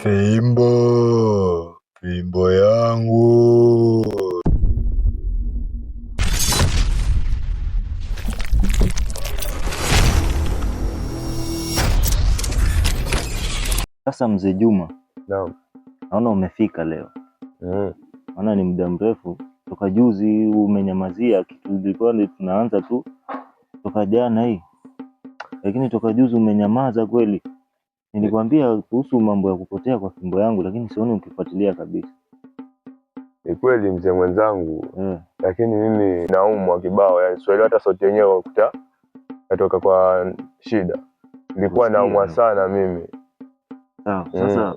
Fimbo, fimbo yangu. Sasa mzee Juma, Naam. naona umefika leo. Naona ni muda mrefu toka juzi umenyamazia, kitu ilikuwa tunaanza tu toka jana hii, lakini toka juzi umenyamaza kweli. Nilikwambia kuhusu mambo ya kupotea kwa fimbo yangu, lakini sioni ukifuatilia kabisa. Ni kweli mzee mwenzangu, lakini mimi naumwa kibao, yani Swahili hata sauti yenyewe ukuta natoka kwa shida. Nilikuwa naumwa sana mimi. Sawa, sasa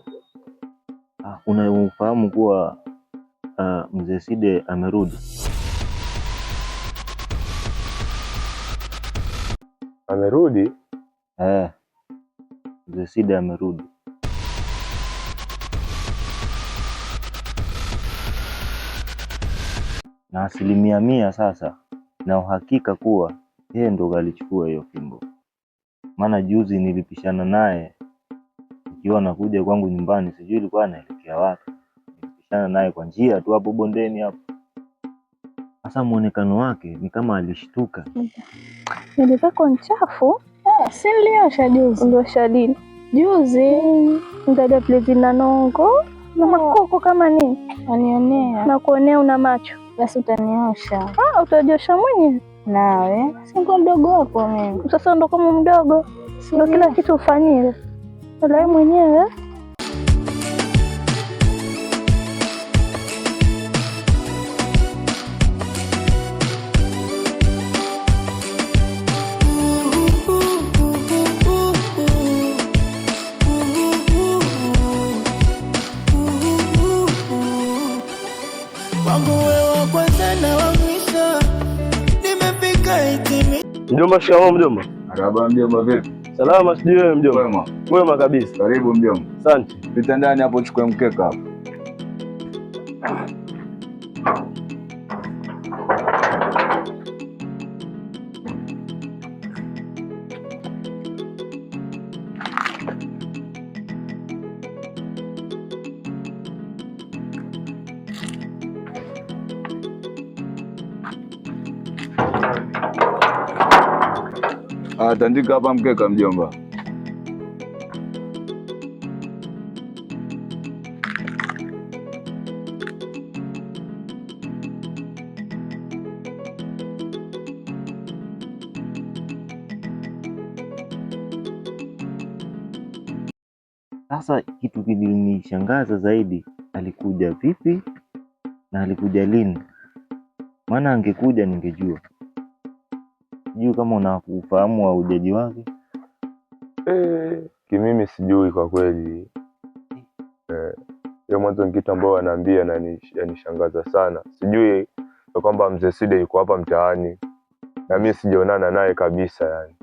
unafahamu kuwa mzee Side amerudi? Amerudi? Mzee Side amerudi. Na 100% sasa na uhakika kuwa yeye ndo alichukua hiyo fimbo. Maana juzi nilipishana naye ikiwa nakuja kwangu nyumbani, sijui ilikuwa anaelekea wapi. Nilipishana naye kwa njia tu hapo bondeni hapo. Sasa muonekano wake ni kama alishtuka. Nywele zako nchafu? Si niliosha juzi. Uliosha lini? Juzi. Ngalia vile zina nongo na makoko kama nini? Anionea. Na kuonea una macho. Basi utaniosha. Utajiosha mwenyewe? Nawe si ndo mdogo wako mimi. Sasa ndo kama mdogo, ndo kila kitu ufanyile wewe mwenyewe. Mjomba, shikamoo mjomba. Marhaba mjomba, vipi? Salama, sijui wewe mjomba. Wema. Wema kabisa. Karibu mjomba. Asante. Pita ndani hapo chukue mkeka hapo. Tandika hapa mkeka mjomba. Sasa kitu kilinishangaza zaidi, alikuja vipi na alikuja lini? Maana angekuja ningejua. Sijui kama unafahamu wa ujaji wake. Kimimi sijui kwa kweli. Hiyo mwanzo ni kitu ambao anaambia na yanishangaza sana. Sijui kwamba mzee Side yuko hapa mtaani na mimi sijaonana naye kabisa yani.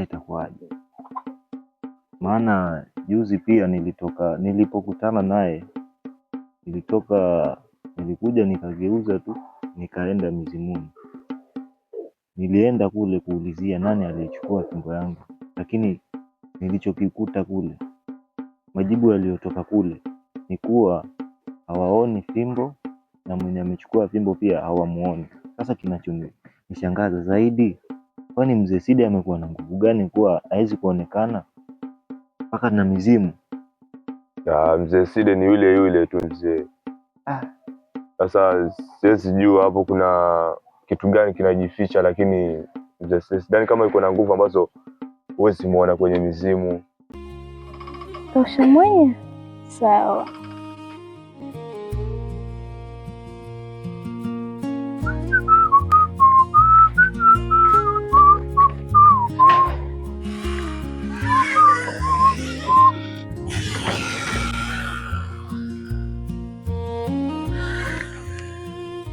Itakuwaje? Maana juzi pia nilipokutana naye nilikuja nikageuza tu nikaenda Mizimuni. Nilienda kule kuulizia nani aliyechukua fimbo yangu, lakini nilichokikuta kule, majibu yaliyotoka kule ni kuwa hawaoni fimbo na mwenye amechukua fimbo pia hawamuoni. Sasa kinachonishangaza zaidi, kwani mzee Side amekuwa na nguvu gani kuwa hawezi kuonekana mpaka na mizimu? Mzee Side ni yule tu mzee. Sasa siwezi jua hapo kuna kitu gani kinajificha, lakini mzee Side kama yuko na nguvu ambazo huwezi muona kwenye mizimu. Tosha mwenye. Sawa.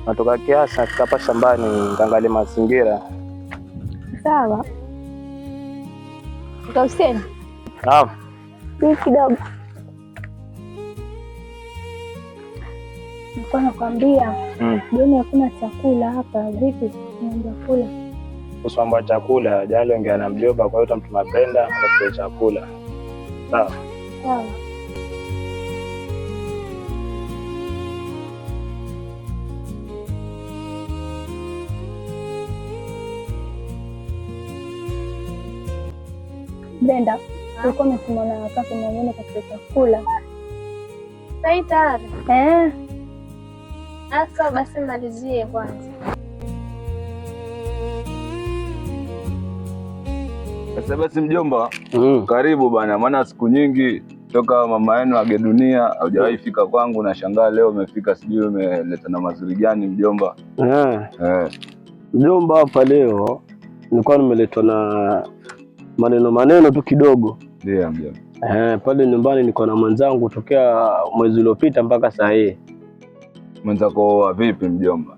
Natoka kiasi nafika hapa shambani nikaangalia mazingira. Sawa. Hussein. Naam. Ni kidogo. Nilikuwa nakwambia jioni hakuna chakula hapa, vipi? Naomba kula. kuhusu mambo ya chakula, jali ongea na mjomba, kwa hiyo utamtuma Brenda atafute chakula. Sawa. Sawa. Brenda, ulikuwa umesema na kaka mwenyewe katika chakula. Sai tayari. Asa basi malizie kwanza. Sasa basi mjomba, karibu bana, maana siku nyingi toka mama yenu age dunia haujawahi fika kwangu, na shangaa leo umefika, sijui umeleta na mazuri gani mjomba? Mjomba, hapa leo nilikuwa nimeletwa na maneno tu kidogo. Ndio mjomba. Pale nyumbani niko na mwenzangu tokea mwezi uliopita mpaka saa hii. Mwenzako wa vipi mjomba?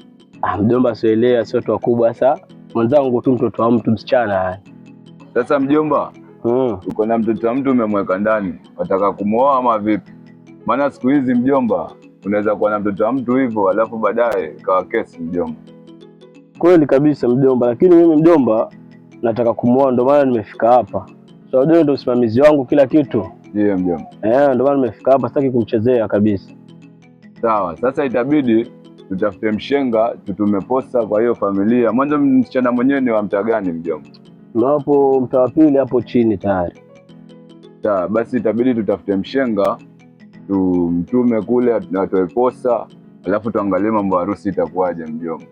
Mjomba, sielea, sio watu wakubwa. Sasa mwenzangu tu, mtoto wa mtu, msichana. Sasa mjomba, uko na mtoto wa mtu umemweka ndani, wataka kumuoa ama vipi? Maana siku hizi mjomba, unaweza kuwa na mtoto wa mtu hivyo alafu baadaye kawa kesi mjomba. Kweli kabisa mjomba, lakini mimi mjomba nataka kumuoa, ndio maana nimefika hapa. So ndio usimamizi wangu kila kitu. Ndio mjomba. Ndio maana nimefika hapa, sitaki kumchezea kabisa. Sawa, sasa itabidi tutafute mshenga, tutume posta kwa hiyo familia. Mwanzo msichana mwenyewe ni wa mtaa gani mjomba? Na hapo mtaa wa pili hapo chini tayari. Sawa, basi itabidi tutafute mshenga, tumtume kule atoe posta, alafu tuangalie mambo ya harusi itakuwaje mjomba.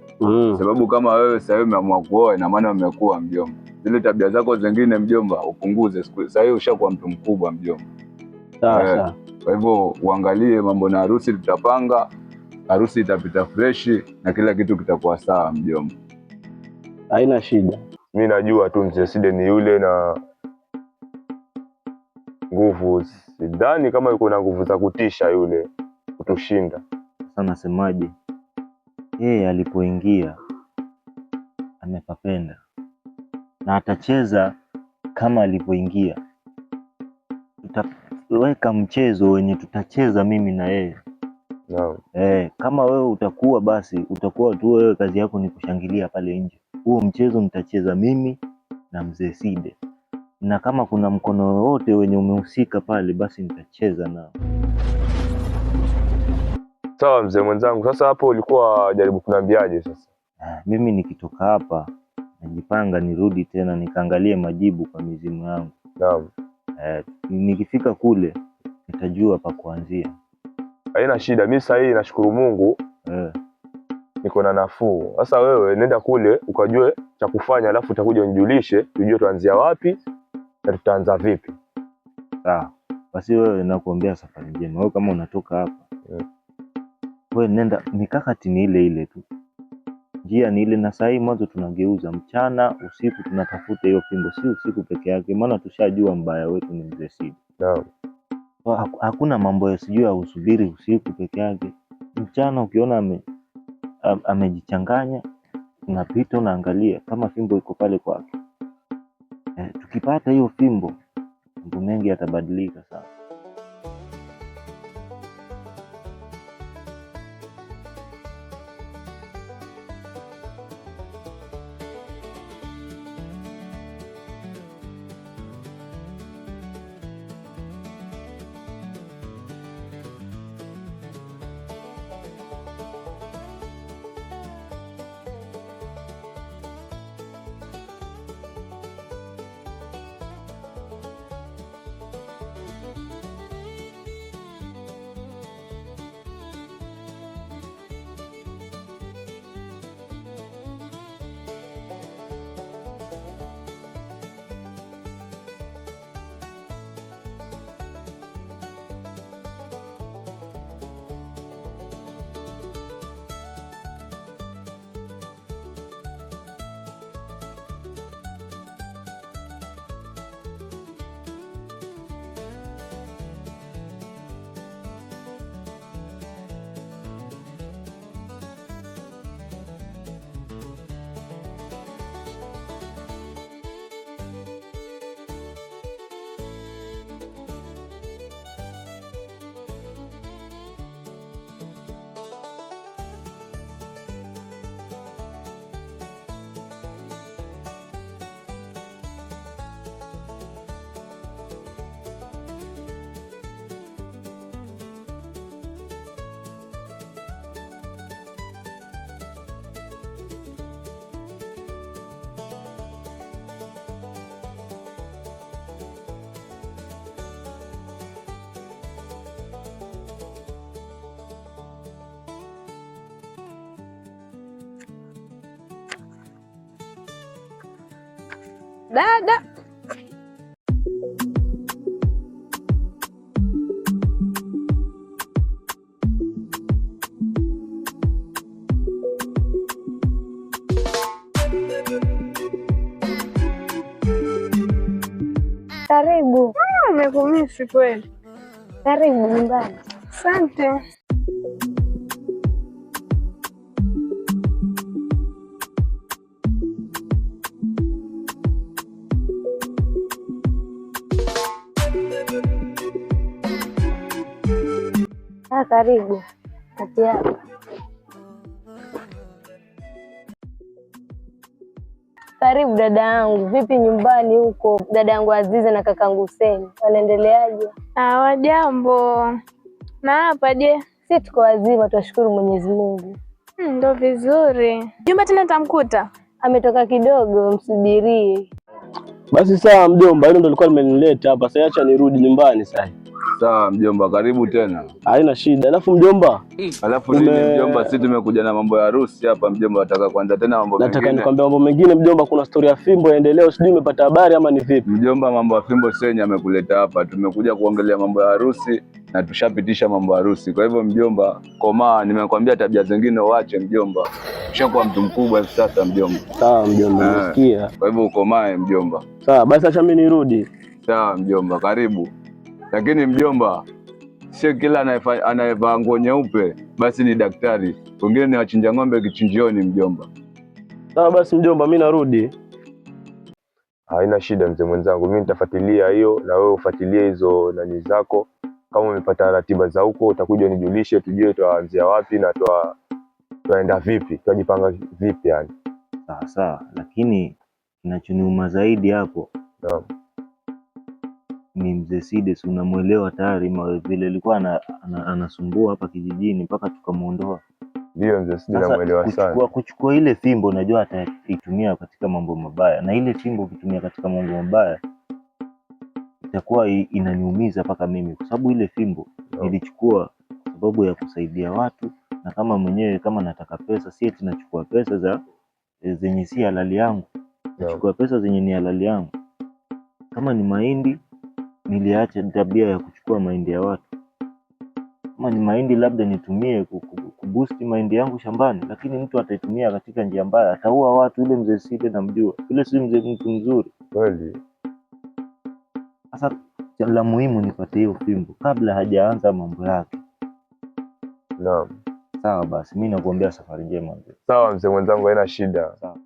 Sababu kama wewe sasa hivi umeamua kuoa, ina maana umekuwa mjomba. Zile tabia zako zingine mjomba upunguze. Sasa hivi ushakuwa mtu mkubwa mjomba. Sawa. Kwa hivyo uangalie mambo na harusi, tutapanga harusi, itapita freshi na kila kitu kitakuwa sawa mjomba. Haina shida. Mimi najua tu mzee Side ni yule na nguvu. Sidhani kama yuko na nguvu za kutisha yule kutushinda. Sasa nasemaje? Yeye alipoingia amepapenda na atacheza kama alipoingia. Tutaweka mchezo wenye tutacheza mimi na yeye. Naam. Kama wewe utakuwa, basi utakuwa tu wewe, kazi yako ni kushangilia pale nje. Huo mchezo mtacheza mimi na mzee Side, na kama kuna mkono wote wenye umehusika pale, basi nitacheza nao. Sawa mzee mwenzangu, sasa hapo ulikuwa jaribu kuniambiaje sasa? Mimi nikitoka hapa najipanga nirudi tena nikaangalie majibu kwa mizimu yangu. Naam. Nikifika kule nitajua pa kuanzia. Haina shida, mimi sasa hii nashukuru Mungu. Niko na nafuu. Sasa wewe nenda kule ukajue cha kufanya, alafu utakuja unijulishe tujue tuanzia wapi na tutaanza vipi. Sawa. Basi wewe nakuombea safari njema. Wewe kama unatoka hapa, wewe nenda, mikakati ni ile ile tu. Njia ni ile, na saa hii mwanzo tunageuza mchana, usiku tunatafuta hiyo fimbo, si usiku peke yake, maana tushajua mbaya wetu ni mzee Side. Naam. Hakuna mambo ya sijui ya usubiri usiku peke yake. Mchana ukiona amejichanganya, unapita unaangalia kama fimbo iko pale kwake. Tukipata hiyo fimbo, mambo mengi yatabadilika sana. Dada. Karibu. Umekumisi kweli. Karibu nyumbani. Asante. Karibu. Kati hapa. Karibu dada yangu. Vipi nyumbani huko? Dada yangu Aziza na kakangu Hussein wanaendeleaje? Hawajambo. Na hapa je? Si tuko wazima, tunashukuru Mwenyezi Mungu. Ndo vizuri. Juma tena tamkuta? Ametoka kidogo, msubirie. Basi sawa mjomba, hilo ndo lilikuwa limenileta hapa. Sasa acha nirudi nyumbani sasa. Sawa mjomba, karibu tena. Haina shida. Alafu mjomba, nini mjomba, sisi tumekuja na mambo ya harusi hapa mjomba, nataka kuanza tena mambo mengine. Nataka nikwambia mambo mengine mjomba, kuna story ya fimbo yaendelea, sijui umepata habari ama ni vipi? Mjomba, mambo ya fimbo Senya amekuleta hapa. Tumekuja kuongelea mambo ya harusi na tushapitisha mambo ya harusi. Kwa hivyo mjomba, komaa, nimekwambia tabia zingine uache mjomba. Ushakuwa mtu mkubwa hivi sasa mjomba. Sawa mjomba, nasikia. Kwa hivyo ukomae mjomba. Sawa, basi acha mimi nirudi. Sawa mjomba, karibu. Lakini mjomba, sio kila anayevaa nguo nyeupe basi ni daktari. Wengine ni wachinja ng'ombe kichinjioni mjomba. Sawa basi mjomba, mimi narudi. Haina shida mzee mwenzangu, mimi nitafuatilia hiyo na wewe ufuatilie hizo nani zako. Kama umepata ratiba za huko utakuja unijulishe, tujue tuanzia wapi na tuaenda vipi, tujipanga vipi yani. Sawa, lakini kinachoniuma zaidi hapo ni mzee Side. Si unamuelewa tayari vile alikuwa anasumbua hapa kijijini mpaka tukamuondoa. Ndio mzee Side namuelewa sana. Kuchukua ile fimbo najua ataitumia katika mambo mabaya, na ile fimbo ukitumia katika mambo mabaya itakuwa inaniumiza mpaka mimi, kwa sababu ile fimbo nilichukua sababu ya kusaidia watu, na kama mwenyewe kama nataka pesa, si eti nachukua pesa zenye si halali yangu. Nachukua pesa zenye ni halali yangu. Kama ni mahindi, niliacha tabia ya kuchukua mahindi ya watu. Kama ni mahindi labda nitumie kuboost mahindi yangu shambani, lakini mtu ataitumia katika njia mbaya, ataua watu. Yule mzee Side namjua, yule si mtu mzuri kweli. Sasa la muhimu nipate hiyo fimbo kabla hajaanza mambo yake. Naam. Sawa basi, mimi nakuombea safari njema mzee. Sawa mzee mwenzangu, haina shida. Sawa.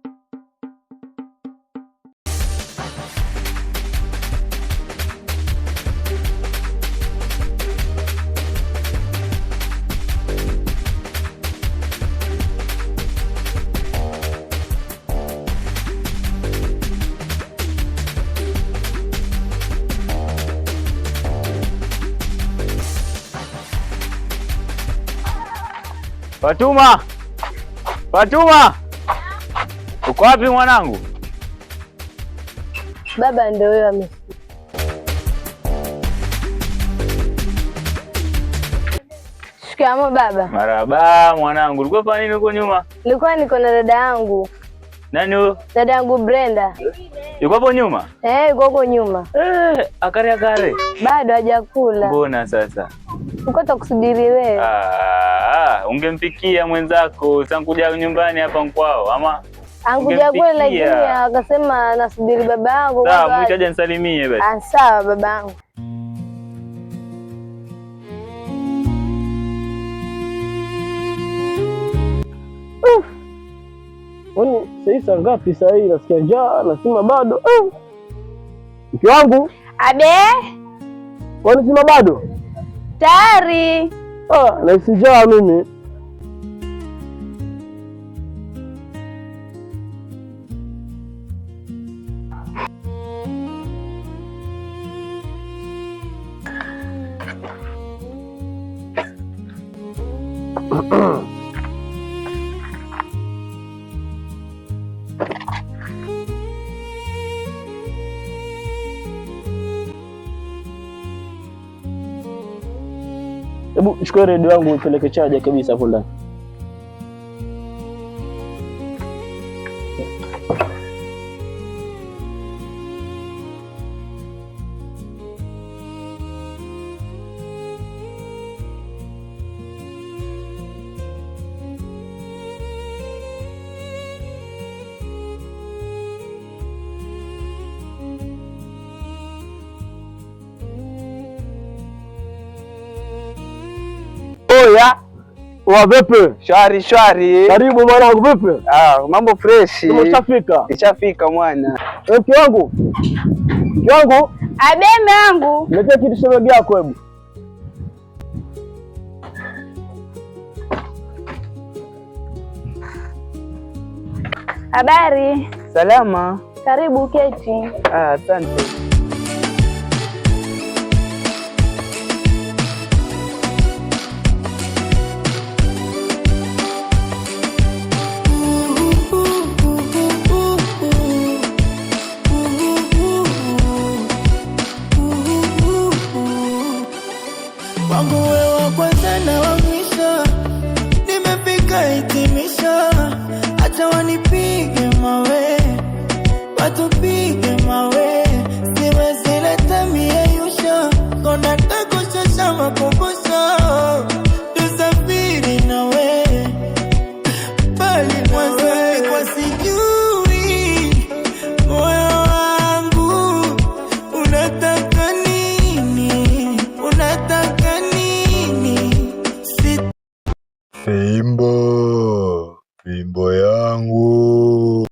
Fatuma, uko wapi mwanangu? Baba ndio huyo amefika. Shikamoo baba. Marahaba mwanangu, ulikuwa fanya nini huko nyuma? Nilikuwa niko na dada yangu. Nani huyo? Dada yangu Brenda. Yuko hapo nyuma? Yuko huko nyuma. Akare. Bado hajakula. Mbona sasa? Uko takusubiri wewe. Ungempikia mwenzako, sankuja nyumbani hapa mkwao ama? Ankuja kule lakini akasema nasubiri baba yangu. Sawa, mchaje nisalimie basi. Sawa baba yangu. Sasa saa ngapi sasa hii? Nasikia njaa, nasema bado. Mke wangu. Abe? Kwani sima bado? Tayari. Nahisi njaa mimi. Hebu chukua redio yangu upeleke chaja kabisa hapo ndani. Oya, wa vipi? Shwari shwari. Karibu mwanangu, vipi? Mambo fresh. Umeshafika? Nishafika mwana. Mke wangu. Abembe wangu. Leta kitu shemeji yako hebu. Habari. Salama. Karibu keti. Asante. Wangu wewe wa kwanza na wa mwisho, nimefika hitimisho. Acha wanipige mawe, watupige mawe, siwezi leta mieyusho. Kona takushasha makumbusho, tusafiri nawe bali nawe. Kwa sijui moyo wangu unataka nini, unataka nini? Fame